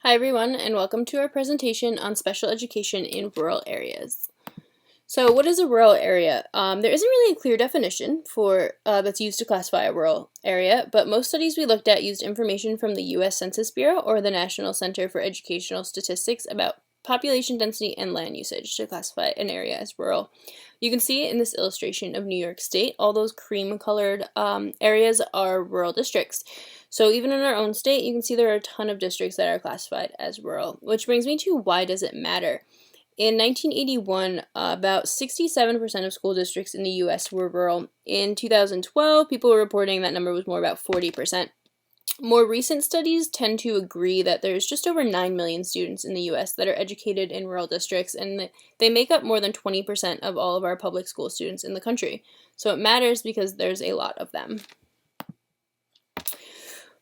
Hi everyone, and welcome to our presentation on special education in rural areas. So what is a rural area? There isn't really a clear definition for that's used to classify a rural area, but most studies we looked at used information from the U.S. Census Bureau or the National Center for Educational Statistics about population density and land usage to classify an area as rural. You can see in this illustration of New York State, all those cream-colored areas are rural districts. So even in our own state, you can see there are a ton of districts that are classified as rural, which brings me to why does it matter? In 1981, about 67% of school districts in the U.S. were rural. In 2012, people were reporting that number was more about 40%. More recent studies tend to agree that there's just over 9 million students in the U.S. that are educated in rural districts, and they make up more than 20% of all of our public school students in the country. So it matters because there's a lot of them.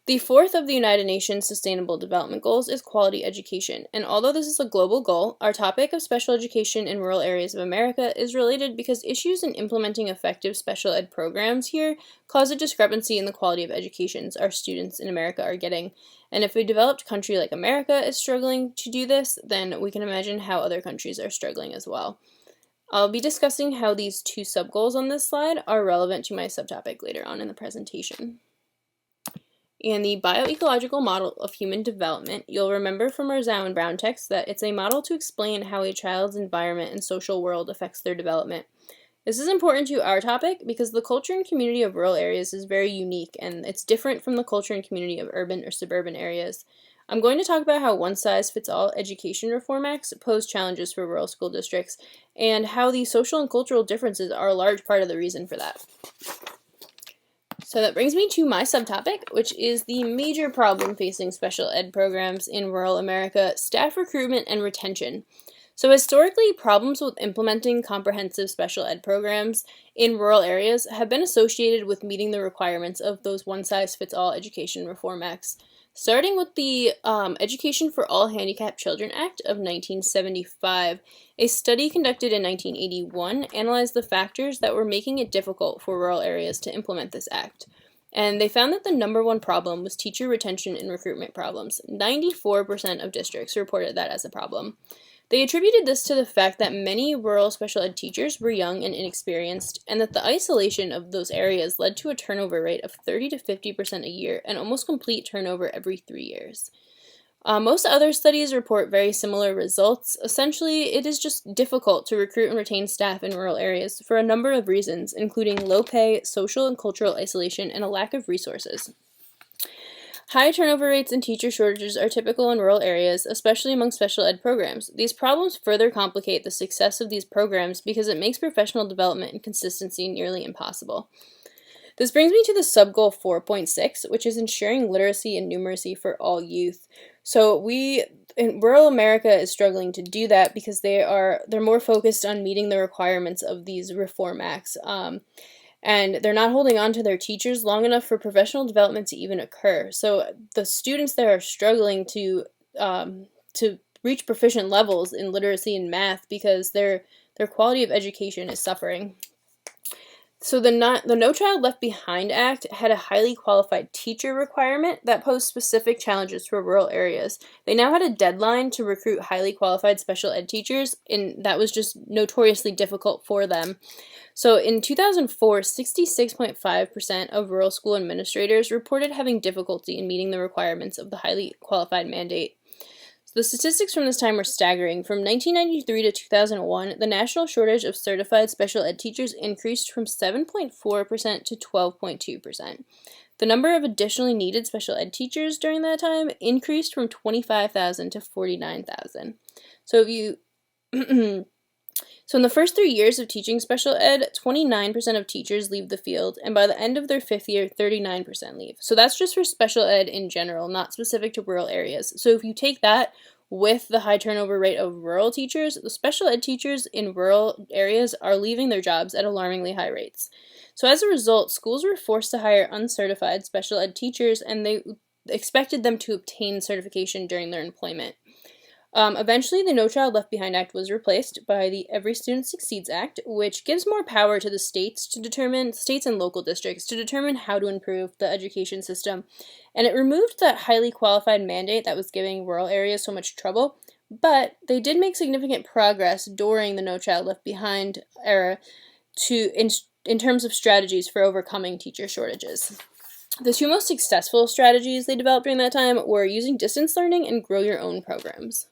The fourth of the United Nations Sustainable Development Goals is quality education, and although this is a global goal, our topic of special education in rural areas of America is related because issues in implementing effective special ed programs here cause a discrepancy in the quality of educations our students in America are getting. And if a developed country like America is struggling to do this, then we can imagine how other countries are struggling as well. I'll be discussing how these two sub-goals on this slide are relevant to my subtopic later on in the presentation. And the bioecological model of human development, you'll remember from our Zhao and Brown text that it's a model to explain how a child's environment and social world affects their development. This is important to our topic because the culture and community of rural areas is very unique and it's different from the culture and community of urban or suburban areas. I'm going to talk about how one-size-fits-all education reform acts pose challenges for rural school districts and how the social and cultural differences are a large part of the reason for that. So that brings me to my subtopic, which is the major problem facing special ed programs in rural America, staff recruitment and retention. So historically, problems with implementing comprehensive special ed programs in rural areas have been associated with meeting the requirements of those one-size-fits-all education reform acts. Starting with the Education for All Handicapped Children Act of 1975, a study conducted in 1981 analyzed the factors that were making it difficult for rural areas to implement this act. And they found that the number one problem was teacher retention and recruitment problems. 94% of districts reported that as a problem. They attributed this to the fact that many rural special ed teachers were young and inexperienced, and that the isolation of those areas led to a turnover rate of 30 to 50% a year and almost complete turnover every 3 years. Most other studies report very similar results. Essentially, it is just difficult to recruit and retain staff in rural areas for a number of reasons, including low pay, social and cultural isolation, and a lack of resources. High turnover rates and teacher shortages are typical in rural areas, especially among special ed programs. These problems further complicate the success of these programs because it makes professional development and consistency nearly impossible. This brings me to the sub-goal 4.6, which is ensuring literacy and numeracy for all youth. So in rural America is struggling to do that because they're more focused on meeting the requirements of these reform acts. And they're not holding on to their teachers long enough for professional development to even occur. So the students there are struggling to reach proficient levels in literacy and math because their quality of education is suffering. So the No Child Left Behind Act had a highly qualified teacher requirement that posed specific challenges for rural areas. They now had a deadline to recruit highly qualified special ed teachers, and that was just notoriously difficult for them. So in 2004, 66.5% of rural school administrators reported having difficulty in meeting the requirements of the highly qualified mandate. The statistics from this time were staggering. From 1993 to 2001, the national shortage of certified special ed teachers increased from 7.4% to 12.2%. The number of additionally needed special ed teachers during that time increased from 25,000 to 49,000. So So in the first 3 years of teaching special ed, 29% of teachers leave the field, and by the end of their 5th year, 39% leave. So that's just for special ed in general, not specific to rural areas. So if you take that with the high turnover rate of rural teachers, the special ed teachers in rural areas are leaving their jobs at alarmingly high rates. So as a result, schools were forced to hire uncertified special ed teachers, and they expected them to obtain certification during their employment. Eventually, the No Child Left Behind Act was replaced by the Every Student Succeeds Act, which gives more power to the states and local districts to determine how to improve the education system. And it removed that highly qualified mandate that was giving rural areas so much trouble. But they did make significant progress during the No Child Left Behind era in terms of strategies for overcoming teacher shortages. The two most successful strategies they developed during that time were using distance learning and grow your own programs.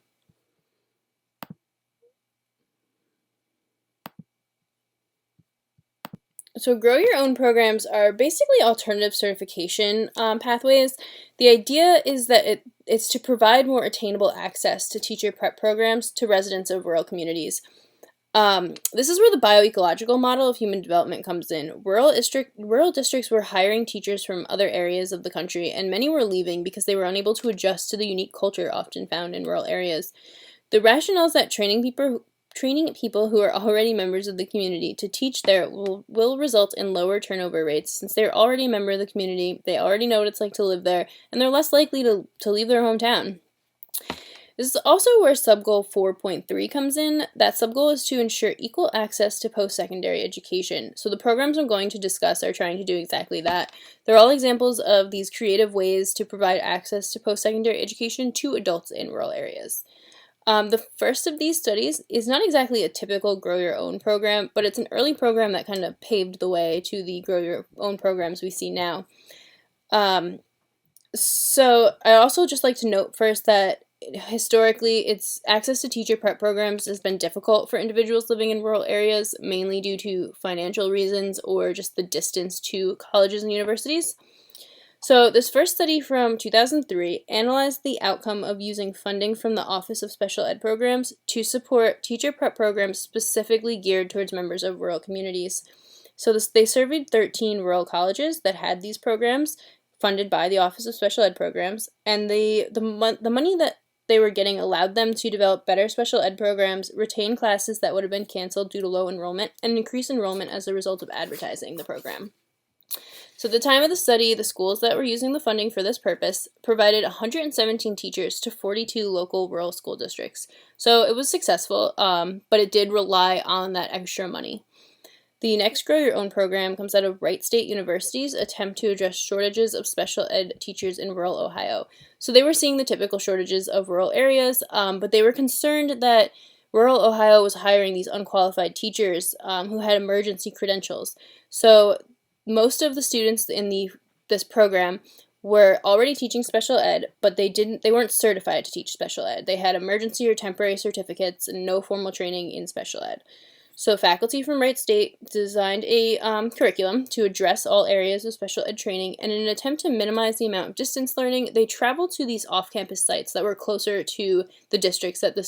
So, grow your own programs are basically alternative certification pathways. The idea is that it's to provide more attainable access to teacher prep programs to residents of rural communities. This is where the bioecological model of human development comes in. Rural districts were hiring teachers from other areas of the country, and many were leaving because they were unable to adjust to the unique culture often found in rural areas. The rationale is that training people who are already members of the community to teach there will result in lower turnover rates since they're already a member of the community, they already know what it's like to live there, and they're less likely to leave their hometown. This is also where subgoal 4.3 comes in. That subgoal is to ensure equal access to post-secondary education. So the programs I'm going to discuss are trying to do exactly that. They're all examples of these creative ways to provide access to post-secondary education to adults in rural areas. The first of these studies is not exactly a typical Grow Your Own program, but it's an early program that kind of paved the way to the Grow Your Own programs we see now. So I also just like to note first that historically, its access to teacher prep programs has been difficult for individuals living in rural areas, mainly due to financial reasons or just the distance to colleges and universities. So, this first study from 2003 analyzed the outcome of using funding from the Office of Special Ed Programs to support teacher prep programs specifically geared towards members of rural communities. So, they surveyed 13 rural colleges that had these programs funded by the Office of Special Ed Programs, and the money that they were getting allowed them to develop better special ed programs, retain classes that would have been canceled due to low enrollment, and increase enrollment as a result of advertising the program. So at the time of the study, the schools that were using the funding for this purpose provided 117 teachers to 42 local rural school districts. So it was successful, but it did rely on that extra money. The next Grow Your Own program comes out of Wright State University's attempt to address shortages of special ed teachers in rural Ohio. So they were seeing the typical shortages of rural areas, but they were concerned that rural Ohio was hiring these unqualified teachers who had emergency credentials. So most of the students in this program were already teaching special ed, but they weren't certified to teach special ed. They had emergency or temporary certificates and no formal training in special ed. So faculty from Wright State designed a curriculum to address all areas of special ed training, and in an attempt to minimize the amount of distance learning, they traveled to these off-campus sites that were closer to the districts that their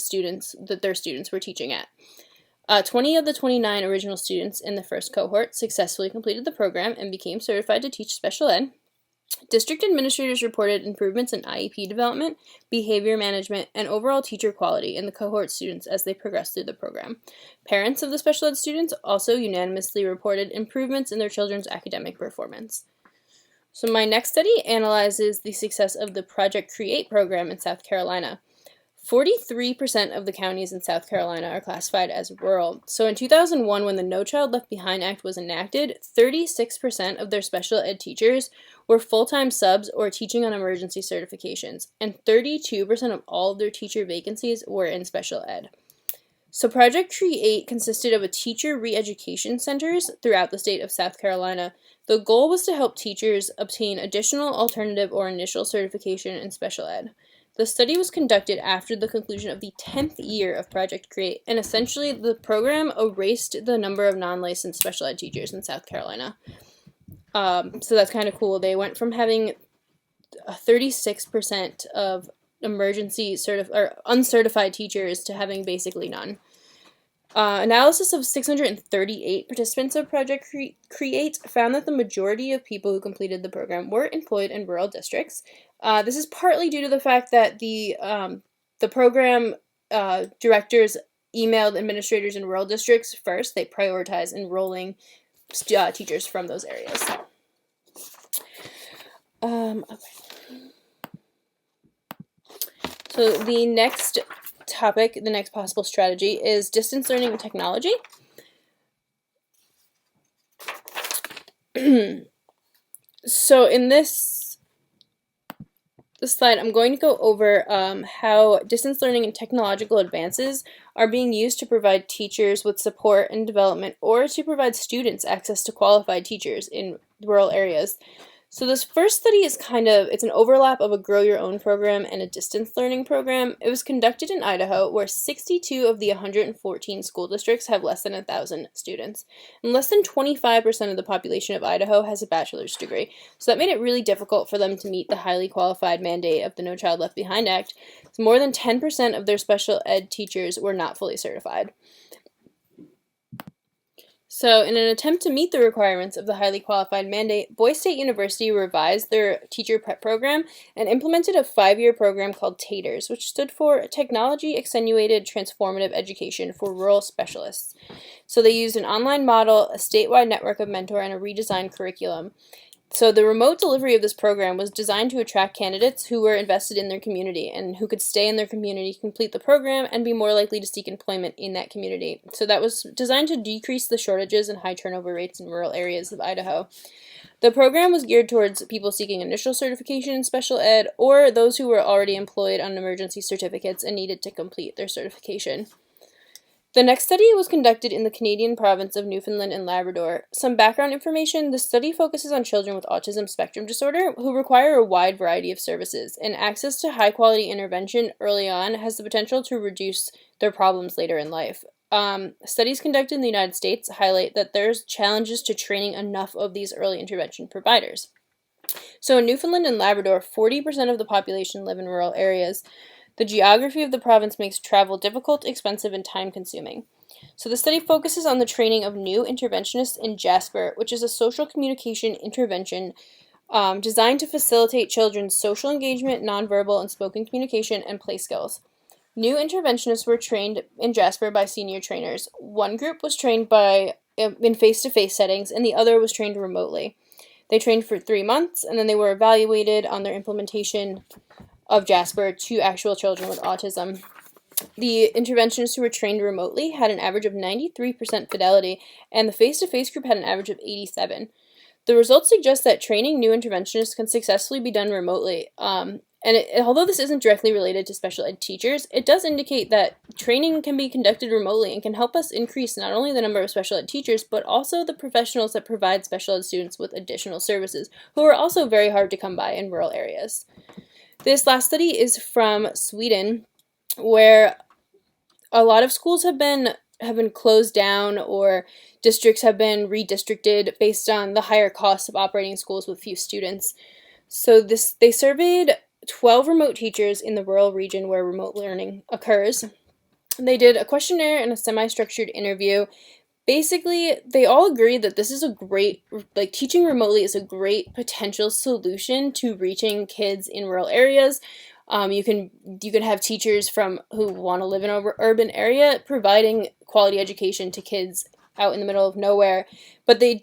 students were teaching at. 20 of the 29 original students in the first cohort successfully completed the program and became certified to teach special ed. District administrators reported improvements in IEP development, behavior management, and overall teacher quality in the cohort students as they progressed through the program. Parents of the special ed students also unanimously reported improvements in their children's academic performance. So my next study analyzes the success of the Project Create program in South Carolina. 43% of the counties in South Carolina are classified as rural. So in 2001, when the No Child Left Behind Act was enacted, 36% of their special ed teachers were full-time subs or teaching on emergency certifications, and 32% of all of their teacher vacancies were in special ed. So Project Create consisted of teacher re-education centers throughout the state of South Carolina. The goal was to help teachers obtain additional alternative or initial certification in special ed. The study was conducted after the conclusion of the 10th year of Project Create, and essentially the program erased the number of non-licensed special ed teachers in South Carolina. So that's kind of cool. They went from having 36% of emergency uncertified teachers to having basically none. Analysis of 638 participants of Project Create found that the majority of people who completed the program were employed in rural districts. This is partly due to the fact that the program directors emailed administrators in rural districts first. They prioritize enrolling teachers from those areas. Okay. So the next topic, the next possible strategy, is distance learning and technology. So in this slide, I'm going to go over how distance learning and technological advances are being used to provide teachers with support and development, or to provide students access to qualified teachers in rural areas. So this first study is it's an overlap of a Grow Your Own program and a distance learning program. It was conducted in Idaho, where 62 of the 114 school districts have less than 1,000 students. And less than 25% of the population of Idaho has a bachelor's degree. So that made it really difficult for them to meet the highly qualified mandate of the No Child Left Behind Act. So more than 10% of their special ed teachers were not fully certified. So, in an attempt to meet the requirements of the highly qualified mandate, Boise State University revised their teacher prep program and implemented a 5-year program called TATERS, which stood for Technology Accentuated Transformative Education for Rural Specialists. So, they used an online model, a statewide network of mentor, and a redesigned curriculum. So the remote delivery of this program was designed to attract candidates who were invested in their community and who could stay in their community, complete the program, and be more likely to seek employment in that community. So that was designed to decrease the shortages and high turnover rates in rural areas of Idaho. The program was geared towards people seeking initial certification in special ed, or those who were already employed on emergency certificates and needed to complete their certification. The next study was conducted in the Canadian province of Newfoundland and Labrador. Some background information: the study focuses on children with autism spectrum disorder who require a wide variety of services, and access to high-quality intervention early on has the potential to reduce their problems later in life. Studies conducted in the United States highlight that there's challenges to training enough of these early intervention providers. So in Newfoundland and Labrador, 40% of the population live in rural areas. The geography of the province makes travel difficult, expensive, and time-consuming. So the study focuses on the training of new interventionists in Jasper, which is a social communication intervention designed to facilitate children's social engagement, nonverbal and spoken communication, and play skills. New interventionists were trained in Jasper by senior trainers. One group was trained in face-to-face settings, and the other was trained remotely. They trained for 3 months, and then they were evaluated on their implementation of Jasper to actual children with autism. The interventionists who were trained remotely had an average of 93% fidelity, and the face-to-face group had an average of 87%. The results suggest that training new interventionists can successfully be done remotely. Although this isn't directly related to special ed teachers, it does indicate that training can be conducted remotely and can help us increase not only the number of special ed teachers, but also the professionals that provide special ed students with additional services, who are also very hard to come by in rural areas. This last study is from Sweden, where a lot of schools have been closed down, or districts have been redistricted based on the higher costs of operating schools with few students. So they surveyed 12 remote teachers in the rural region where remote learning occurs. They did a questionnaire and a semi-structured interview. Basically, they all agreed that this is teaching remotely is a great potential solution to reaching kids in rural areas. You can have teachers who want to live in an urban area providing quality education to kids out in the middle of nowhere. But they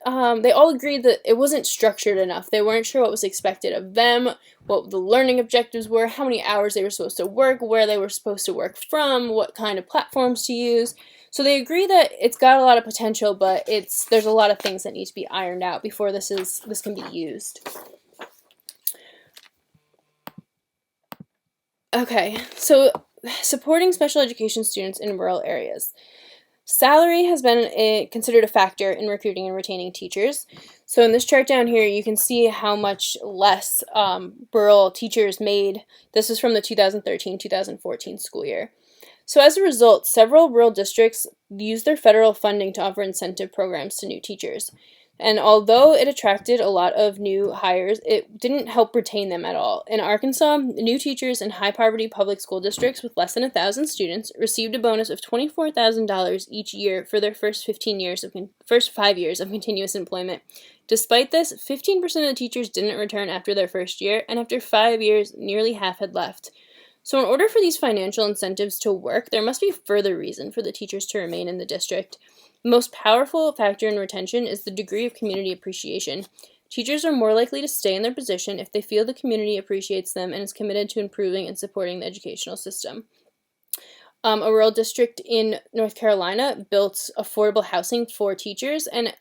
all agreed that it wasn't structured enough. They weren't sure what was expected of them, what the learning objectives were, how many hours they were supposed to work, where they were supposed to work from, what kind of platforms to use. So they agree that it's got a lot of potential, but there's a lot of things that need to be ironed out before this can be used. Okay, so supporting special education students in rural areas. Salary has been considered a factor in recruiting and retaining teachers. So in this chart down here, you can see how much less rural teachers made. This is from the 2013-2014 school year. So as a result, several rural districts used their federal funding to offer incentive programs to new teachers. And although it attracted a lot of new hires, it didn't help retain them at all. In Arkansas, new teachers in high-poverty public school districts with less than 1,000 students received a bonus of $24,000 each year for their first 5 years of continuous employment. Despite this, 15% of the teachers didn't return after their first year, and after 5 years, nearly half had left. So in order for these financial incentives to work, there must be further reason for the teachers to remain in the district. The most powerful factor in retention is the degree of community appreciation. Teachers are more likely to stay in their position if they feel the community appreciates them and is committed to improving and supporting the educational system. A rural district in North Carolina built affordable housing for teachers and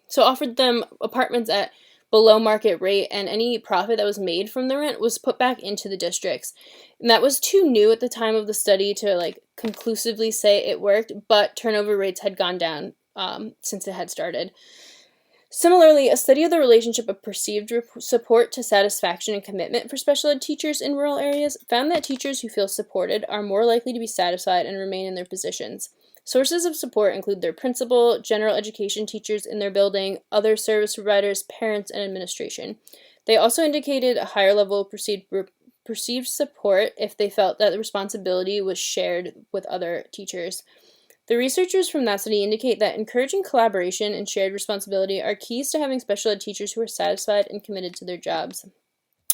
so offered them apartments at below market rate, and any profit that was made from the rent was put back into the districts. And that was too new at the time of the study to like conclusively say it worked, but turnover rates had gone down since it had started. Similarly, a study of the relationship of perceived support to satisfaction and commitment for special ed teachers in rural areas found that teachers who feel supported are more likely to be satisfied and remain in their positions. Sources of support include their principal, general education teachers in their building, other service providers, parents, and administration. They also indicated a higher level of perceived support if they felt that the responsibility was shared with other teachers. The researchers from that study indicate that encouraging collaboration and shared responsibility are keys to having special ed teachers who are satisfied and committed to their jobs.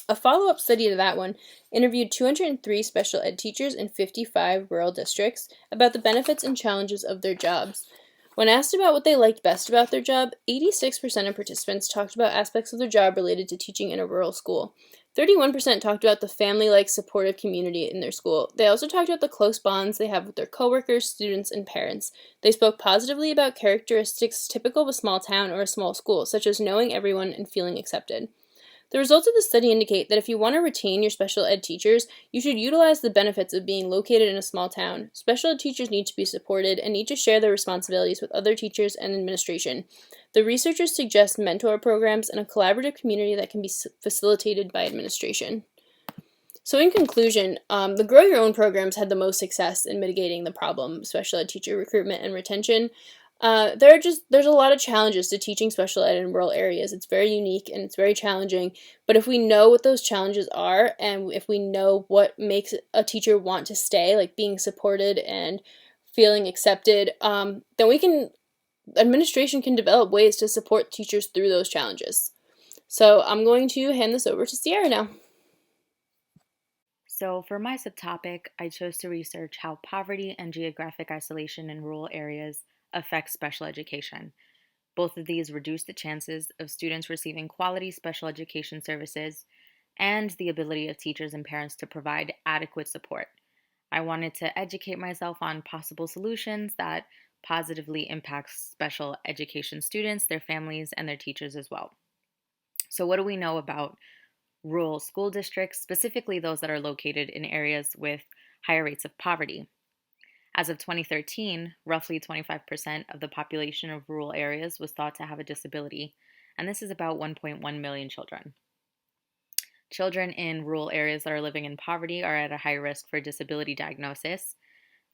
A follow up study to that one interviewed 203 special ed teachers in 55 rural districts about the benefits and challenges of their jobs. When asked about what they liked best about their job, 86% of participants talked about aspects of their job related to teaching in a rural school. 31% talked about the family-like supportive community in their school. They also talked about the close bonds they have with their coworkers, students, and parents. They spoke positively about characteristics typical of a small town or a small school, such as knowing everyone and feeling accepted. The results of the study indicate that if you want to retain your special ed teachers, you should utilize the benefits of being located in a small town. Special ed teachers need to be supported and need to share their responsibilities with other teachers and administration. The researchers suggest mentor programs and a collaborative community that can be facilitated by administration. So in conclusion, the Grow Your Own programs had the most success in mitigating the problem of special ed teacher recruitment and retention. There's a lot of challenges to teaching special ed in rural areas. It's very unique and it's very challenging. But if we know what those challenges are, and if we know what makes a teacher want to stay, like being supported and feeling accepted, then administration can develop ways to support teachers through those challenges. So I'm going to hand this over to Sierra now. So, for my subtopic, I chose to research how poverty and geographic isolation in rural areas affect special education. Both of these reduce the chances of students receiving quality special education services and the ability of teachers and parents to provide adequate support. I wanted to educate myself on possible solutions that positively impact special education students, their families, and their teachers as well. So, what do we know about rural school districts, specifically those that are located in areas with higher rates of poverty? As of 2013, roughly 25% of the population of rural areas was thought to have a disability, and this is about 1.1 million children. Children in rural areas that are living in poverty are at a high risk for disability diagnosis.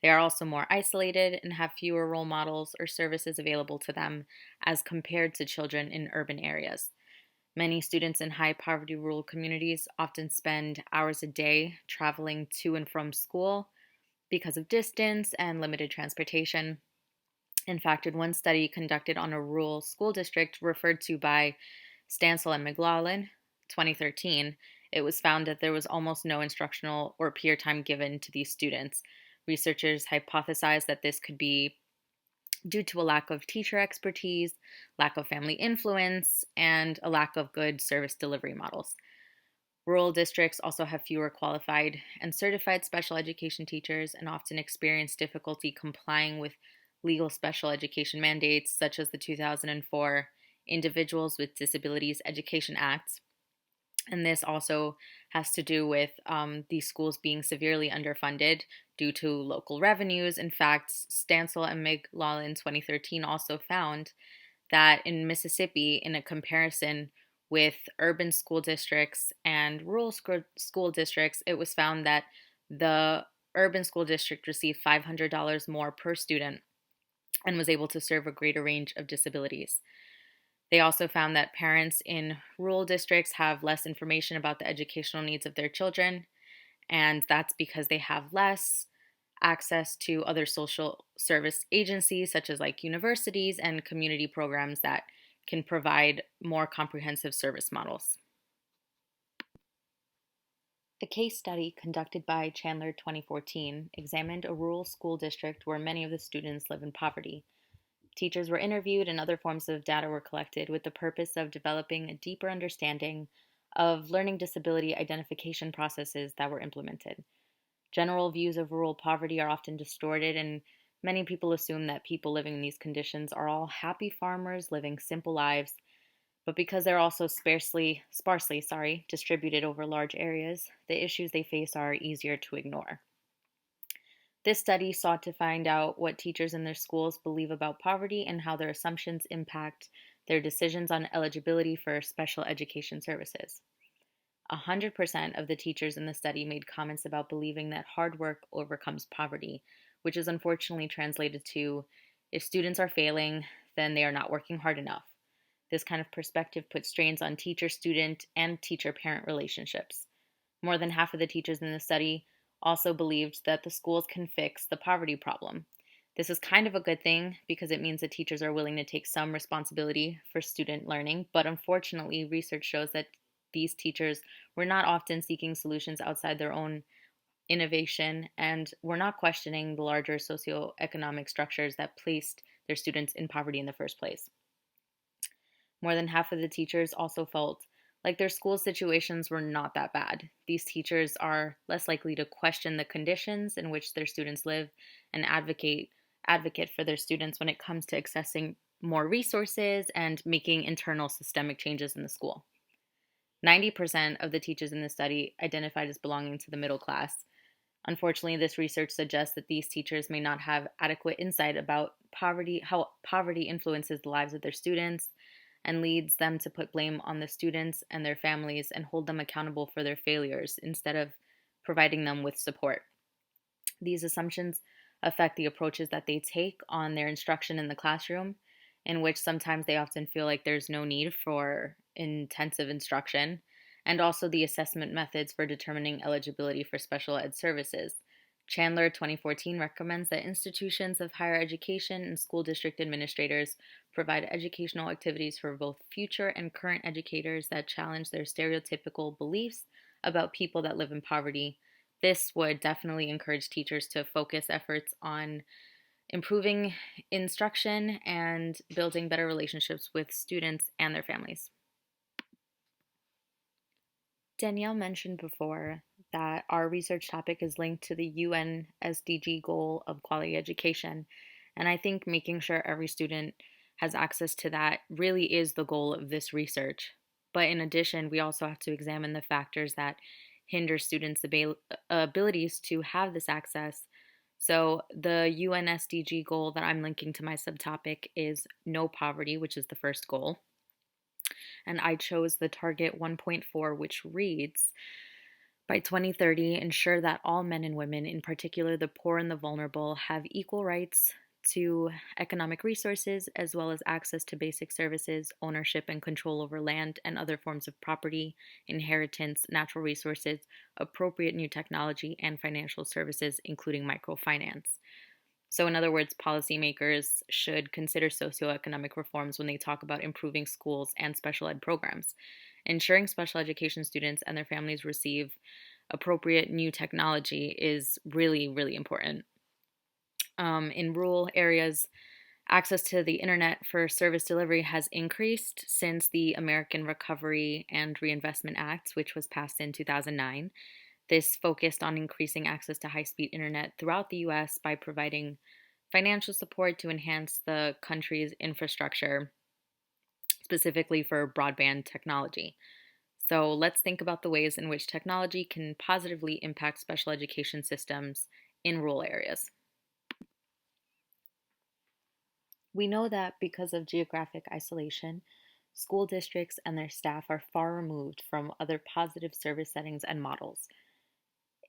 They are also more isolated and have fewer role models or services available to them as compared to children in urban areas. Many students in high poverty rural communities often spend hours a day traveling to and from school because of distance and limited transportation. In fact, in one study conducted on a rural school district referred to by Stansel and McLaughlin, 2013, it was found that there was almost no instructional or peer time given to these students. Researchers hypothesized that this could be due to a lack of teacher expertise, lack of family influence, and a lack of good service delivery models. Rural districts also have fewer qualified and certified special education teachers and often experience difficulty complying with legal special education mandates, such as the 2004 Individuals with Disabilities Education Act. And this also has to do with these schools being severely underfunded due to local revenues. In fact, Stansel and McLaughlin 2013 also found that in Mississippi, in a comparison with urban school districts and rural school districts, it was found that the urban school district received $500 more per student and was able to serve a greater range of disabilities. They also found that parents in rural districts have less information about the educational needs of their children, and that's because they have less access to other social service agencies, such as like universities and community programs that can provide more comprehensive service models. A case study conducted by Chandler 2014 examined a rural school district where many of the students live in poverty. Teachers were interviewed and other forms of data were collected with the purpose of developing a deeper understanding of learning disability identification processes that were implemented. General views of rural poverty are often distorted, and many people assume that people living in these conditions are all happy farmers living simple lives. But because they're also sparsely distributed over large areas, the issues they face are easier to ignore. This study sought to find out what teachers in their schools believe about poverty and how their assumptions impact their decisions on eligibility for special education services. 100% of the teachers in the study made comments about believing that hard work overcomes poverty, which is unfortunately translated to if students are failing, then they are not working hard enough. This kind of perspective puts strains on teacher student and teacher parent relationships. More than half of the teachers in the study also believed that the schools can fix the poverty problem. This is kind of a good thing because it means that teachers are willing to take some responsibility for student learning, but unfortunately, research shows that these teachers were not often seeking solutions outside their own innovation and were not questioning the larger socioeconomic structures that placed their students in poverty in the first place. More than half of the teachers also felt like their school situations were not that bad. These teachers are less likely to question the conditions in which their students live and advocate for their students when it comes to accessing more resources and making internal systemic changes in the school. 90% of the teachers in the study identified as belonging to the middle class. Unfortunately, this research suggests that these teachers may not have adequate insight about poverty, how poverty influences the lives of their students, and leads them to put blame on the students and their families and hold them accountable for their failures instead of providing them with support. These assumptions affect the approaches that they take on their instruction in the classroom, in which sometimes they often feel like there's no need for intensive instruction, and also the assessment methods for determining eligibility for special ed services. Chandler 2014 recommends that institutions of higher education and school district administrators provide educational activities for both future and current educators that challenge their stereotypical beliefs about people that live in poverty. This would definitely encourage teachers to focus efforts on improving instruction and building better relationships with students and their families. Danielle mentioned before that our research topic is linked to the UN SDG goal of quality education. And I think making sure every student has access to that really is the goal of this research. But in addition, we also have to examine the factors that hinder students' abilities to have this access. So, the UN SDG goal that I'm linking to my subtopic is no poverty, which is the first goal. And I chose the target 1.4, which reads by 2030, ensure that all men and women, in particular the poor and the vulnerable, have equal rights to economic resources as well as access to basic services, ownership and control over land and other forms of property, inheritance, natural resources, appropriate new technology, and financial services, including microfinance. So, in other words, policymakers should consider socioeconomic reforms when they talk about improving schools and special ed programs. Ensuring special education students and their families receive appropriate new technology is really, really important. In rural areas, access to the internet for service delivery has increased since the American Recovery and Reinvestment Act, which was passed in 2009. This focused on increasing access to high speed internet throughout the US by providing financial support to enhance the country's infrastructure, specifically for broadband technology. So let's think about the ways in which technology can positively impact special education systems in rural areas. We know that because of geographic isolation, school districts and their staff are far removed from other positive service settings and models.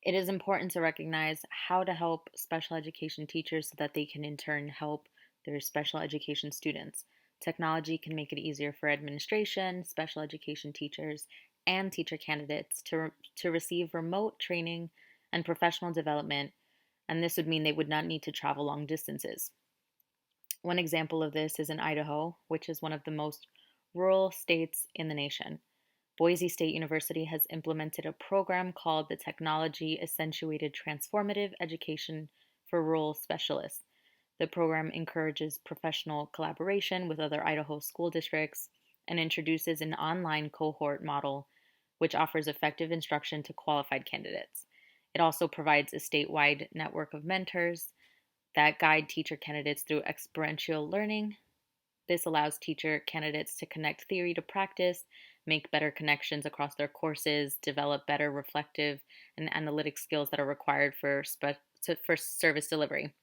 It is important to recognize how to help special education teachers so that they can in turn help their special education students. Technology can make it easier for administration, special education teachers, and teacher candidates to receive remote training and professional development, and this would mean they would not need to travel long distances. One example of this is in Idaho, which is one of the most rural states in the nation. Boise State University has implemented a program called the Technology Accentuated Transformative Education for Rural Specialists. The program encourages professional collaboration with other Idaho school districts and introduces an online cohort model which offers effective instruction to qualified candidates. It also provides a statewide network of mentors that guide teacher candidates through experiential learning. This allows teacher candidates to connect theory to practice, make better connections across their courses, develop better reflective and analytic skills that are required for service delivery.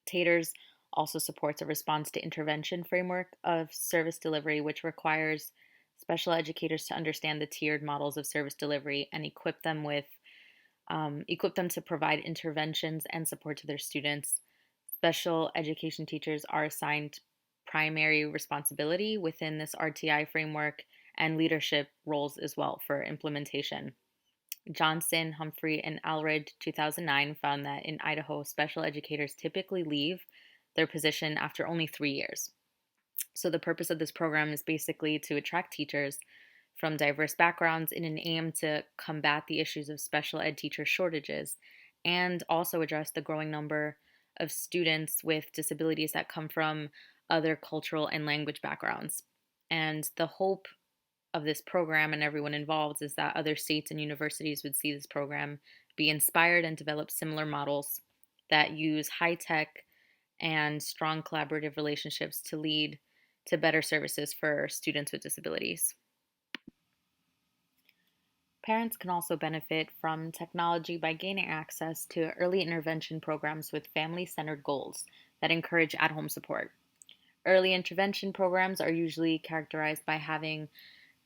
TATERS also supports a response to intervention framework of service delivery, which requires special educators to understand the tiered models of service delivery and equip them to provide interventions and support to their students. Special education teachers are assigned primary responsibility within this RTI framework and leadership roles as well for implementation. Johnson, Humphrey, and Allred 2009 found that in Idaho, special educators typically leave their position after only 3 years. So, the purpose of this program is basically to attract teachers from diverse backgrounds in an aim to combat the issues of special ed teacher shortages and also address the growing number of students with disabilities that come from other cultural and language backgrounds. And the hope of this program and everyone involved is that other states and universities would see this program, be inspired, and develop similar models that use high tech and strong collaborative relationships to lead to better services for students with disabilities. Parents can also benefit from technology by gaining access to early intervention programs with family centered goals that encourage at home support. Early intervention programs are usually characterized by having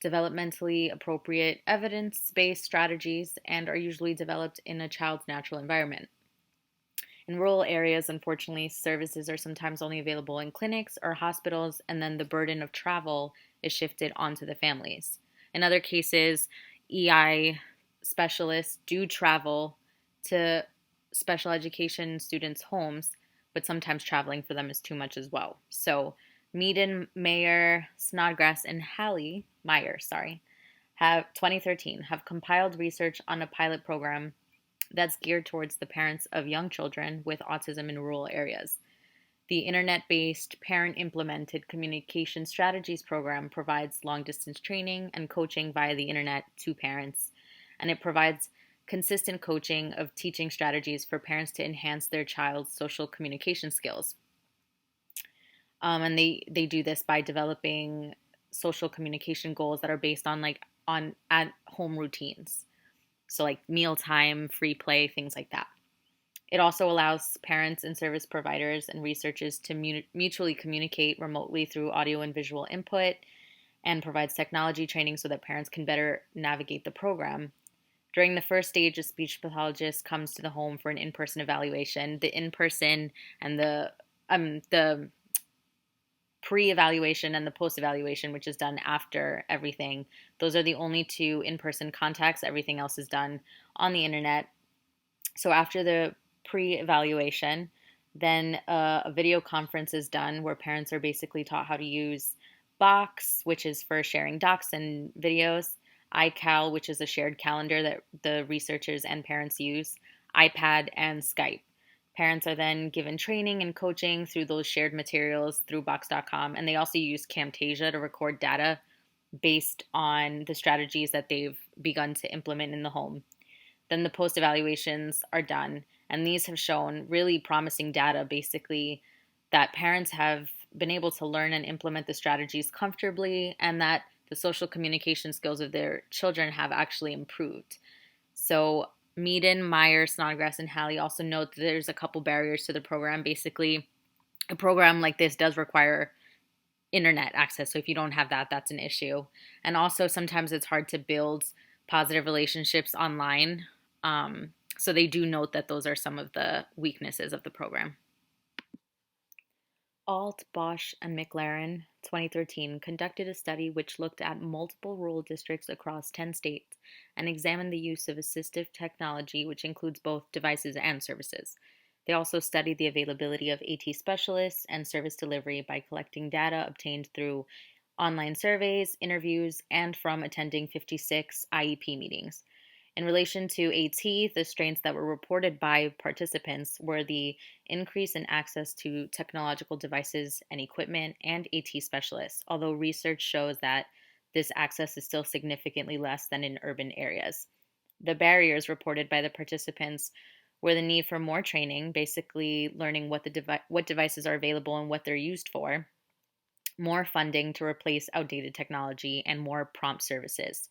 developmentally appropriate evidence based strategies and are usually developed in a child's natural environment. In rural areas, unfortunately, services are sometimes only available in clinics or hospitals, and then the burden of travel is shifted onto the families. In other cases, EI specialists do travel to special education students' homes, but sometimes traveling for them is too much as well. So, Meaden, Mayer, Snodgrass, and Halley, Meyer, have 2013 have compiled research on a pilot program that's geared towards the parents of young children with autism in rural areas. The internet based parent implemented communication strategies program provides long distance training and coaching via the internet to parents, and it provides consistent coaching of teaching strategies for parents to enhance their child's social communication skills. And they do this by developing social communication goals that are based on on at home routines. So like mealtime, free play, things like that. It also allows parents and service providers and researchers to mutually communicate remotely through audio and visual input and provides technology training so that parents can better navigate the program. During the first stage, a speech pathologist comes to the home for an in-person evaluation. The in-person and the pre-evaluation and the post-evaluation, which is done after everything. Those are the only two in-person contacts. Everything else is done on the internet. So after the pre-evaluation, then a video conference is done where parents are basically taught how to use Box, which is for sharing docs and videos, iCal, which is a shared calendar that the researchers and parents use, iPad, and Skype. Parents are then given training and coaching through those shared materials through Box.com, and they also use Camtasia to record data based on the strategies that they've begun to implement in the home. Then the post evaluations are done, and these have shown really promising data basically that parents have been able to learn and implement the strategies comfortably, and that the social communication skills of their children have actually improved. So Meaden, Meyer, Snodgrass, and Halley also note that there's a couple barriers to the program. Basically, a program like this does require internet access. So if you don't have that, that's an issue. And also, sometimes it's hard to build positive relationships online. So they do note that those are some of the weaknesses of the program. Alt, Bosch, and McLaren 2013 conducted a study which looked at multiple rural districts across 10 states and examined the use of assistive technology, which includes both devices and services. They also studied the availability of AT specialists and service delivery by collecting data obtained through online surveys, interviews, and from attending 56 IEP meetings. In relation to AT, the strengths that were reported by participants were the increase in access to technological devices and equipment and AT specialists, although research shows that this access is still significantly less than in urban areas. The barriers reported by the participants were the need for more training, basically learning what devices are available and what they're used for, more funding to replace outdated technology, and more prompt services.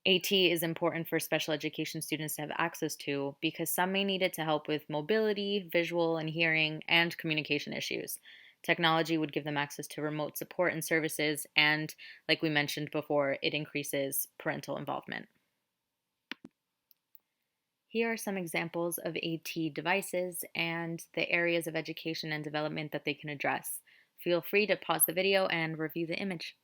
AT is important for special education students to have access to because some may need it to help with mobility, visual and hearing, and communication issues. Technology would give them access to remote support and services, and, like we mentioned before, it increases parental involvement. Here are some examples of AT devices and the areas of education and development that they can address. Feel free to pause the video and review the image.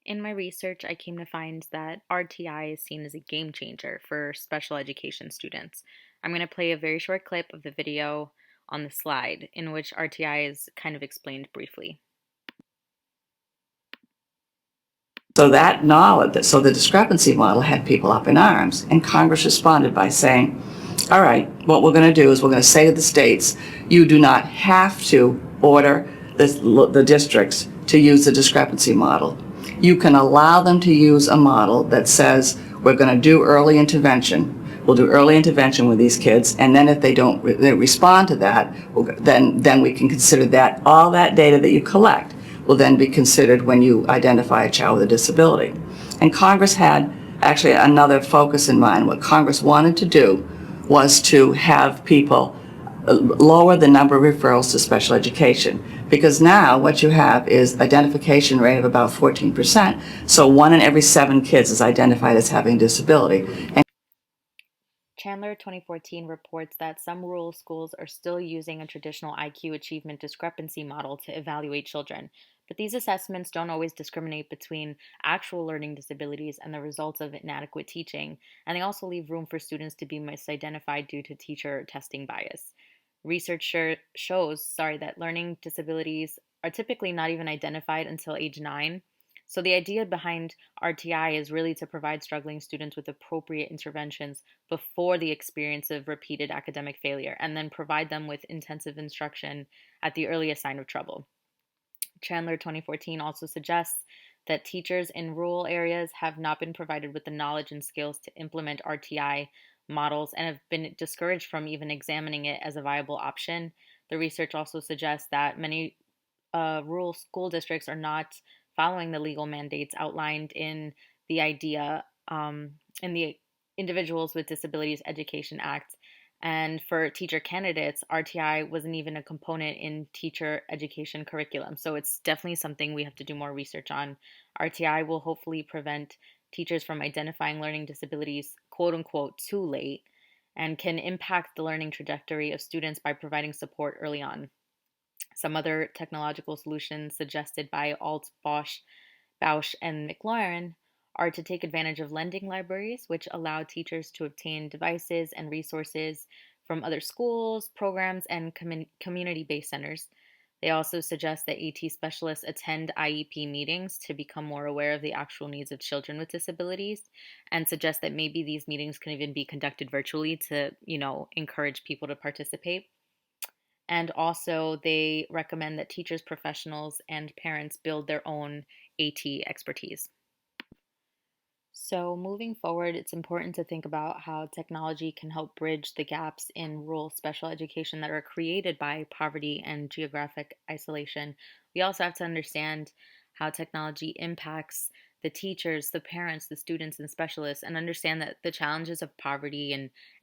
In my research, I came to find that RTI is seen as a game changer for special education students. I'm going to play a very short clip of the video on the slide in which RTI is kind of explained briefly. So that knowledge, so the discrepancy model had people up in arms, and Congress responded by saying, all right, what we're going to do is we're going to say to the states, you do not have to order the districts to use the discrepancy model. You can allow them to use a model that says we're going to do early intervention. We'll do early intervention with these kids, and then if they don't respond to that, then we can consider that all that data that you collect will then be considered when you identify a child with a disability. And Congress had actually another focus in mind. What Congress wanted to do was to have people lower the number of referrals to special education. Because now what you have is identification rate of about 14%. So 1 in every 7 kids is identified as having a disability. And Chandler 2014 reports that some rural schools are still using a traditional IQ achievement discrepancy model to evaluate children, but these assessments don't always discriminate between actual learning disabilities and the results of inadequate teaching, and they also leave room for students to be misidentified due to teacher testing bias. Research shows that learning disabilities are typically not even identified until age 9. So, the idea behind RTI is really to provide struggling students with appropriate interventions before the experience of repeated academic failure, and then provide them with intensive instruction at the earliest sign of trouble. Chandler 2014 also suggests that teachers in rural areas have not been provided with the knowledge and skills to implement RTI models and have been discouraged from even examining it as a viable option. The research also suggests that many rural school districts are not following the legal mandates outlined in the in the Individuals with Disabilities Education Act. And for teacher candidates, RTI wasn't even a component in teacher education curriculum. So it's definitely something we have to do more research on. RTI will hopefully prevent teachers from identifying learning disabilities, quote unquote, too late, and can impact the learning trajectory of students by providing support early on. Some other technological solutions suggested by Alt, Bausch, and McLaurin are to take advantage of lending libraries, which allow teachers to obtain devices and resources from other schools, programs, and community based centers. They also suggest that AT specialists attend IEP meetings to become more aware of the actual needs of children with disabilities, and suggest that maybe these meetings can even be conducted virtually to, encourage people to participate. And also, they recommend that teachers, professionals, and parents build their own AT expertise. So, moving forward, it's important to think about how technology can help bridge the gaps in rural special education that are created by poverty and geographic isolation. We also have to understand how technology impacts the teachers, the parents, the students, and specialists, and understand that the challenges of poverty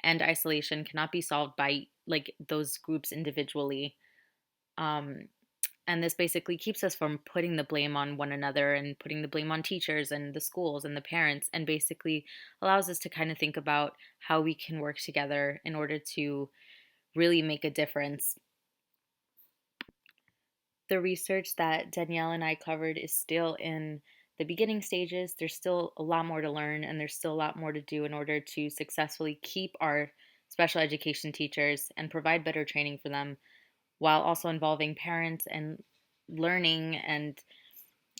and isolation cannot be solved by like those groups individually. Um, and this basically keeps us from putting the blame on one another and putting the blame on teachers and the schools and the parents, and basically allows us to kind of think about how we can work together in order to really make a difference. The research that Danielle and I covered is still in the beginning stages. There's still a lot more to learn, and there's still a lot more to do in order to successfully keep our special education teachers and provide better training for them, while also involving parents and learning and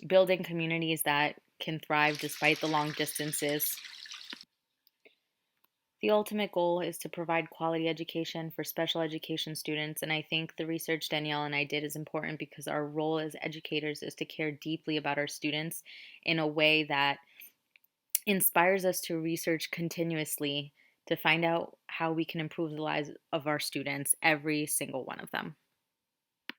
building communities that can thrive despite the long distances. The ultimate goal is to provide quality education for special education students, and I think the research Danielle and I did is important because our role as educators is to care deeply about our students in a way that inspires us to research continuously to find out how we can improve the lives of our students, every single one of them.